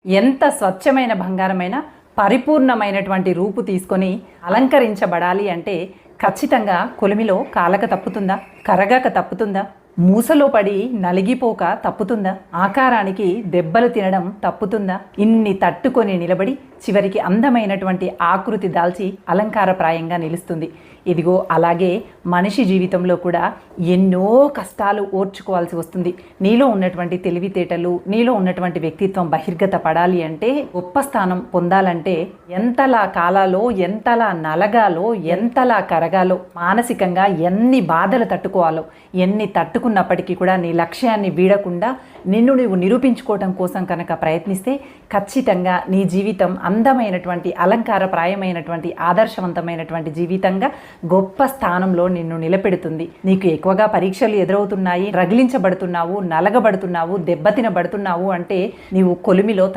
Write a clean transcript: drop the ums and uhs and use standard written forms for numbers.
ఎంత స్వచ్ఛమైన బంగారమైన పరిపూర్ణమైనటువంటి రూపు తీసుకొని అలంకరించబడాలి అంటే ఖచ్చితంగా కొలిమిలో కాలక తప్పుతుందా, కరగాక తప్పుతుందా, మూసలో పడి నలిగిపోక తప్పుతుందా, ఆకారానికి దెబ్బలు తినడం తప్పుతుందా? ఇన్ని తట్టుకొని నిలబడి చివరికి అందమైనటువంటి ఆకృతి దాల్చి అలంకారప్రాయంగా నిలుస్తుంది. ఇదిగో అలాగే మనిషి జీవితంలో కూడా ఎన్నో కష్టాలు ఓర్చుకోవాల్సి వస్తుంది. నీలో ఉన్నటువంటి తెలివితేటలు, నీలో ఉన్నటువంటి వ్యక్తిత్వం బహిర్గత పడాలి అంటే, గొప్ప స్థానం పొందాలంటే ఎంతలా కాలాలో, ఎంతలా నలగాలో, ఎంతలా కరగాలో, మానసికంగా ఎన్ని బాధలు తట్టుకోవాలో, ఎన్ని తట్టుకున్నప్పటికీ కూడా నీ లక్ష్యాన్ని వీడకుండా నిన్ను నువ్వు నిరూపించుకోవటం కోసం కనుక ప్రయత్నిస్తే ఖచ్చితంగా నీ జీవితం అందమైనటువంటి, అలంకారప్రాయమైనటువంటి, ఆదర్శవంతమైనటువంటి జీవితంగా గొప్ప స్థానంలో నిన్ను నిలబెడుతుంది. నీకు ఎక్కువగా పరీక్షలు ఎదురవుతున్నాయి, రగిలించబడుతున్నావు, నలగబడుతున్నావు, దెబ్బతినబడుతున్నావు అంటే నీవు కొలిమిలో